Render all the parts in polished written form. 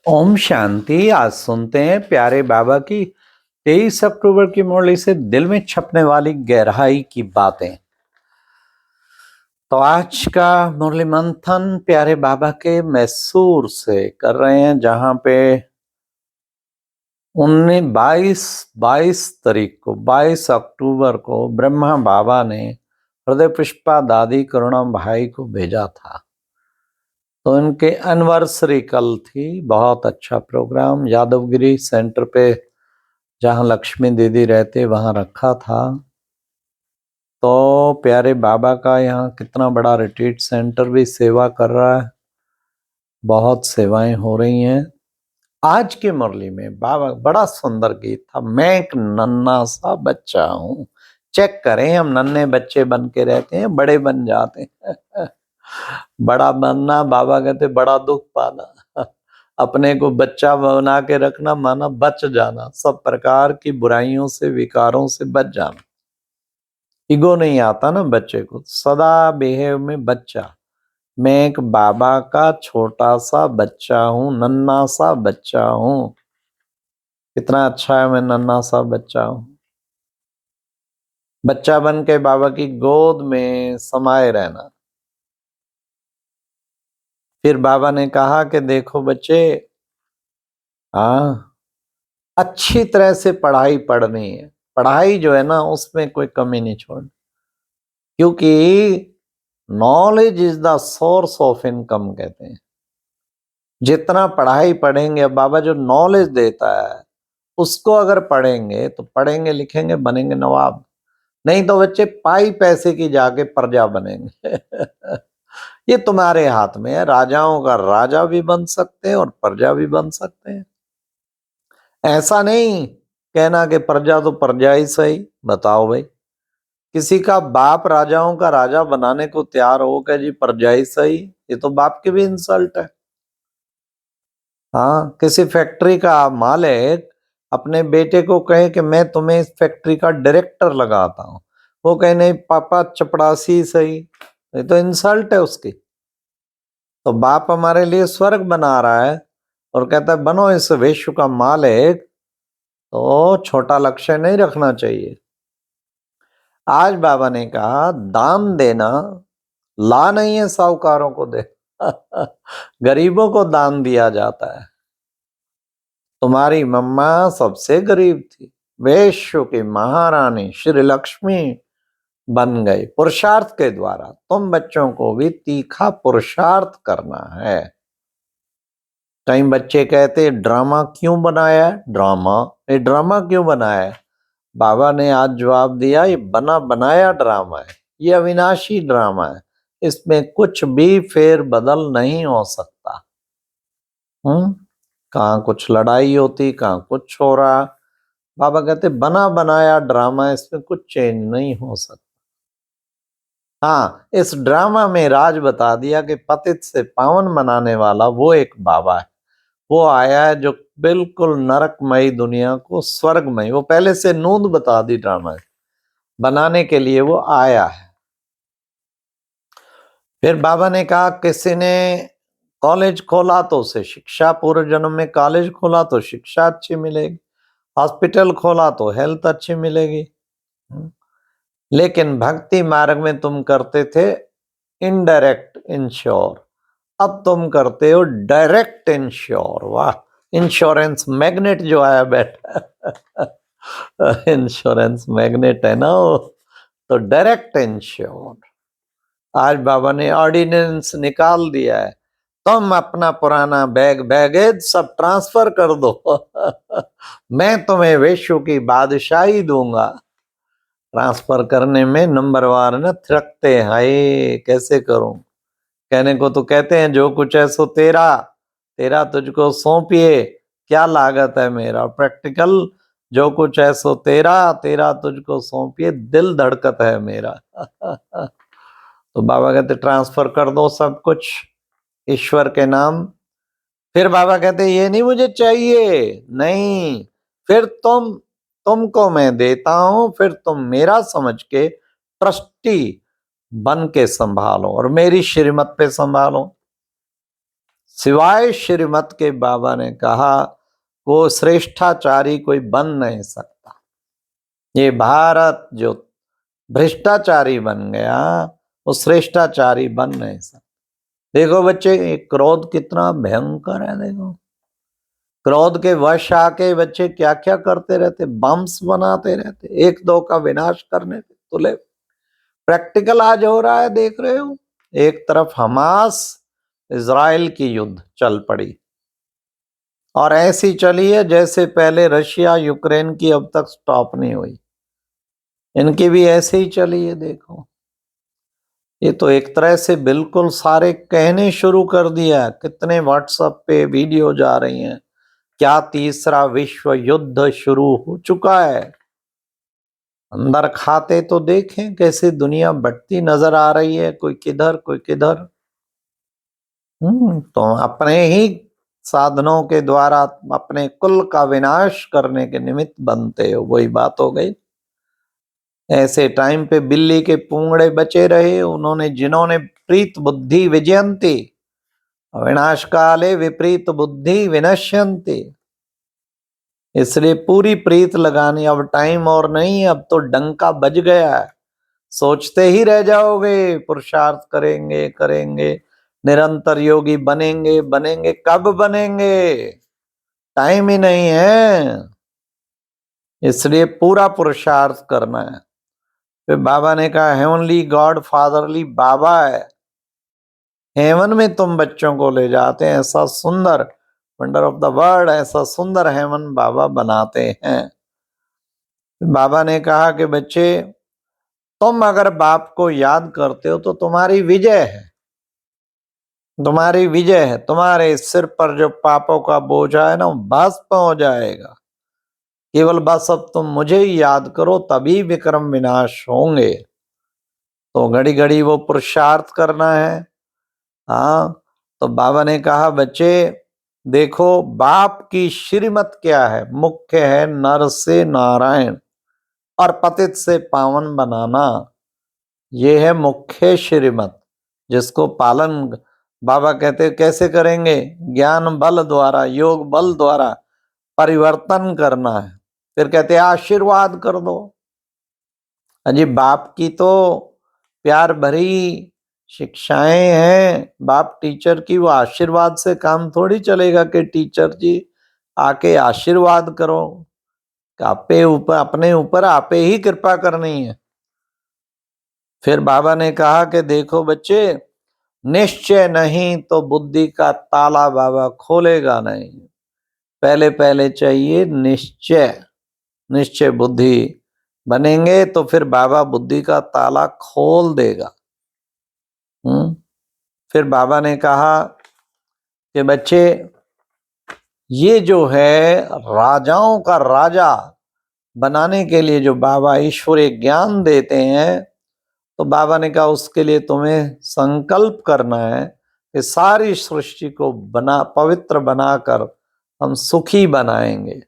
ओम शांति। आज सुनते हैं प्यारे बाबा की 23 अक्टूबर की मुरली से दिल में छपने वाली गहराई की बातें। तो आज का मुरली मंथन प्यारे बाबा के मैसूर से कर रहे हैं, जहां पे 22 तारीख को 22 अक्टूबर को ब्रह्मा बाबा ने हृदय पुष्पा दादी करुणा भाई को भेजा था। तो इनके एनिवर्सरी कल थी। बहुत अच्छा प्रोग्राम यादवगिरी सेंटर पे, जहाँ लक्ष्मी दीदी रहते, वहाँ रखा था। तो प्यारे बाबा का यहाँ कितना बड़ा रिट्रीट सेंटर भी सेवा कर रहा है। बहुत सेवाएं हो रही हैं। आज की मुरली में बाबा बड़ा सुंदर गीत था, मैं एक नन्हा सा बच्चा हूँ। चेक करें, हम नन्हे बच्चे बन के रहते हैं, बड़े बन जाते हैं। बड़ा बनना, बाबा कहते बड़ा दुख पाना। अपने को बच्चा बना के रखना माना बच जाना, सब प्रकार की बुराइयों से विकारों से बच जाना। ईगो नहीं आता ना बच्चे को, सदा बिहेव में बच्चा। मैं एक बाबा का छोटा सा बच्चा हूँ, नन्हा सा बच्चा हूँ। कितना अच्छा है, मैं नन्हा सा बच्चा हूँ। बच्चा बन के बाबा की गोद में समाये रहना। फिर बाबा ने कहा कि देखो बच्चे, हाँ, अच्छी तरह से पढ़ाई पढ़नी है। पढ़ाई जो है ना, उसमें कोई कमी नहीं छोड़नी, क्योंकि knowledge is the source of income कहते हैं। जितना पढ़ाई पढ़ेंगे, बाबा जो नॉलेज देता है उसको अगर पढ़ेंगे तो पढ़ेंगे लिखेंगे बनेंगे नवाब। नहीं तो बच्चे पाई पैसे की जाके प्रजा बनेंगे। ये तुम्हारे हाथ में है। राजाओं का राजा भी बन सकते हैं और प्रजा भी बन सकते हैं। ऐसा नहीं कहना कि प्रजा तो प्रजा ही सही। बताओ भाई, किसी का बाप राजाओं का राजा बनाने को तैयार हो कि जी प्रजा ही सही, ये तो बाप की भी इंसल्ट है। हाँ, किसी फैक्ट्री का मालिक अपने बेटे को कहे कि मैं तुम्हें इस फैक्ट्री का डायरेक्टर लगाता हूँ, वो कहे नहीं पापा चपड़ासी सही, ये तो इंसल्ट है उसकी। तो बाप हमारे लिए स्वर्ग बना रहा है और कहता है बनो इस विश्व का मालिक, तो छोटा लक्ष्य नहीं रखना चाहिए। आज बाबा ने कहा दान देना ला नहीं है, साहूकारों को दे। गरीबों को दान दिया जाता है। तुम्हारी मम्मा सबसे गरीब थी, विश्व की महारानी श्री लक्ष्मी बन गई पुरुषार्थ के द्वारा। तुम बच्चों को भी तीखा पुरुषार्थ करना है। कई बच्चे कहते ड्रामा क्यों बनाया है? ये ड्रामा क्यों बनाया है? बाबा ने आज जवाब दिया, ये बना बनाया ड्रामा है, ये अविनाशी ड्रामा है, इसमें कुछ भी फेर बदल नहीं हो सकता। कहाँ कुछ लड़ाई होती, कहाँ कुछ हो रहा। बाबा कहते बना बनाया ड्रामा, इसमें कुछ चेंज नहीं हो सकता। हाँ, इस ड्रामा में राज बता दिया कि पतित से पावन बनाने वाला वो एक बाबा है। वो आया है जो बिल्कुल नरकमयी दुनिया को स्वर्गमय, वो पहले से नूंद बता दी ड्रामा बनाने के लिए वो आया है। फिर बाबा ने कहा किसी ने कॉलेज खोला तो उसे शिक्षा, पूर्व जन्म में कॉलेज खोला तो शिक्षा अच्छी मिलेगी, हॉस्पिटल खोला तो हेल्थ अच्छी मिलेगी। लेकिन भक्ति मार्ग में तुम करते थे इनडायरेक्ट इंश्योर, अब तुम करते हो डायरेक्ट इंश्योर। वाह, इंश्योरेंस मैग्नेट जो आया बैठा। इंश्योरेंस मैग्नेट है ना वो, तो डायरेक्ट इंश्योर। आज बाबा ने ऑर्डिनेंस निकाल दिया है, तुम अपना पुराना बैगेज सब ट्रांसफर कर दो। मैं तुम्हें विश्व की बादशाही दूंगा। ट्रांसफर करने में नंबरवार न थिरकते हैं, हाय कैसे करूं। कहने को तो कहते हैं जो कुछ है सो तेरा, तेरा तुझको सौंपिए क्या लागत है मेरा। प्रैक्टिकल जो कुछ है सो तेरा, तेरा तुझको सौंपिए दिल धड़कत है मेरा। तो बाबा कहते ट्रांसफर कर दो सब कुछ ईश्वर के नाम। फिर बाबा कहते ये नहीं मुझे चाहिए, नहीं, फिर तुमको मैं देता हूं, फिर तुम मेरा समझ के ट्रस्टी बन के संभालो और मेरी श्रीमत पे संभालो। सिवाय श्रीमत के बाबा ने कहा वो श्रेष्ठाचारी कोई बन नहीं सकता। ये भारत जो भ्रष्टाचारी बन गया वो श्रेष्ठाचारी बन नहीं सकता। देखो बच्चे, ये क्रोध कितना भयंकर है। देखो, क्रोध के वश आके बच्चे क्या क्या करते रहते, बम्स बनाते रहते, एक दो का विनाश करने पे तुले। प्रैक्टिकल आज हो रहा है, देख रहे हो। एक तरफ हमास इजराइल की युद्ध चल पड़ी, और ऐसी चली है जैसे पहले रशिया यूक्रेन की अब तक स्टॉप नहीं हुई। इनकी भी ऐसे ही चली है। देखो, ये तो एक तरह से बिल्कुल सारे कहने शुरू कर दिया। कितने व्हाट्सएप पे वीडियो जा रही हैं, क्या तीसरा विश्व युद्ध शुरू हो चुका है। अंदर खाते तो देखें कैसे दुनिया बढ़ती नजर आ रही है, कोई किधर कोई किधर। तो अपने ही साधनों के द्वारा अपने कुल का विनाश करने के निमित्त बनते हो, वही बात हो गई। ऐसे टाइम पे बिल्ली के पूंगड़े बचे रहे उन्होंने, जिन्होंने प्रीत बुद्धि विजयंती विनाश काले विपरीत बुद्धि विनश्यंती। इसलिए पूरी प्रीत लगानी, अब टाइम और नहीं, अब तो डंका बज गया है। सोचते ही रह जाओगे, पुरुषार्थ करेंगे करेंगे, निरंतर योगी बनेंगे बनेंगे, कब बनेंगे, टाइम ही नहीं है। इसलिए पूरा पुरुषार्थ करना है। फिर बाबा ने कहा हेवनली गॉड फादरली बाबा है, हेवन में तुम बच्चों को ले जाते हैं, ऐसा सुंदर वंडर ऑफ द वर्ल्ड, ऐसा सुंदर हेवन बाबा बनाते हैं। बाबा ने कहा कि बच्चे, तुम अगर बाप को याद करते हो तो तुम्हारी विजय है, तुम्हारी विजय है। तुम्हारे सिर पर जो पापों का बोझा है ना, वो भस्म हो जाएगा। केवल बस अब तुम मुझे ही याद करो, तभी विक्रम विनाश होंगे। तो घड़ी घड़ी वो पुरुषार्थ करना है। हाँ, तो बाबा ने कहा बच्चे देखो, बाप की श्रीमत क्या है, मुख्य है नर से नारायण और पतित से पावन बनाना। ये है मुख्य श्रीमत, जिसको पालन बाबा कहते कैसे करेंगे, ज्ञान बल द्वारा, योग बल द्वारा परिवर्तन करना है। फिर कहते आशीर्वाद कर दो। अजी बाप की तो प्यार भरी शिक्षाएं हैं, बाप टीचर की, वो आशीर्वाद से काम थोड़ी चलेगा कि टीचर जी आके आशीर्वाद करो। आपे ऊपर, अपने ऊपर आपे ही कृपा करनी है। फिर बाबा ने कहा कि देखो बच्चे, निश्चय नहीं तो बुद्धि का ताला बाबा खोलेगा नहीं। पहले पहले चाहिए निश्चय, निश्चय बुद्धि बनेंगे तो फिर बाबा बुद्धि का ताला खोल देगा। फिर बाबा ने कहा कि बच्चे, ये जो है राजाओं का राजा बनाने के लिए जो बाबा ईश्वरीय ज्ञान देते हैं, तो बाबा ने कहा उसके लिए तुम्हें संकल्प करना है कि सारी सृष्टि को पवित्र बनाकर हम सुखी बनाएंगे।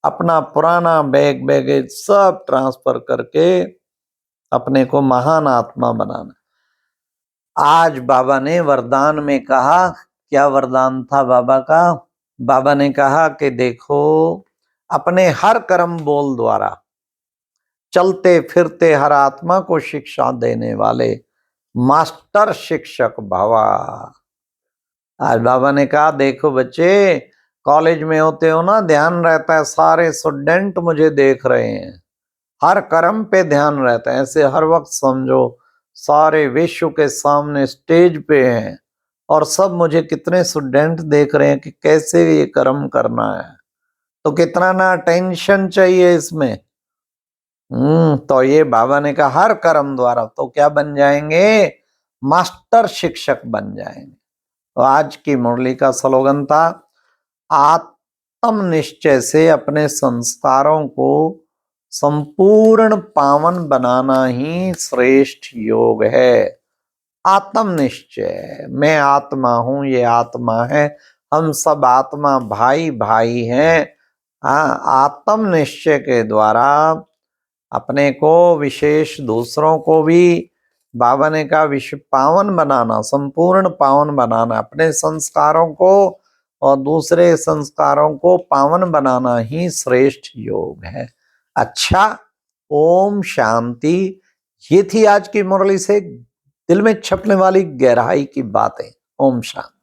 अपना पुराना बैग बैगेज सब ट्रांसफर करके अपने को महान आत्मा बनाना। आज बाबा ने वरदान में कहा, क्या वरदान था बाबा का? बाबा ने कहा कि देखो, अपने हर कर्म बोल द्वारा चलते फिरते हर आत्मा को शिक्षा देने वाले मास्टर शिक्षक भवा। आज बाबा ने कहा देखो बच्चे, कॉलेज में होते हो ना, ध्यान रहता है सारे स्टूडेंट मुझे देख रहे हैं, हर कर्म पे ध्यान रहता है। ऐसे हर वक्त समझो सारे विश्व के सामने स्टेज पे हैं और सब मुझे कितने स्टूडेंट देख रहे हैं कि कैसे ये कर्म करना है। तो कितना ना टेंशन चाहिए इसमें। तो ये बाबा ने कहा हर कर्म द्वारा तो क्या बन जाएंगे, मास्टर शिक्षक बन जाएंगे। तो आज की मुरली का स्लोगन था, आत्म निश्चय से अपने संस्कारों को संपूर्ण पावन बनाना ही श्रेष्ठ योग है। आत्म निश्चय, मैं आत्मा हूं, ये आत्मा है, हम सब आत्मा भाई भाई हैं। हाँ, आत्म निश्चय के द्वारा अपने को विशेष, दूसरों को भी बाबा ने कहा विश्व पावन बनाना, संपूर्ण पावन बनाना, अपने संस्कारों को और दूसरे संस्कारों को पावन बनाना ही श्रेष्ठ योग है। अच्छा, ओम शांति। ये थी आज की मुरली से दिल में छपने वाली गहराई की बातें। ओम शांति।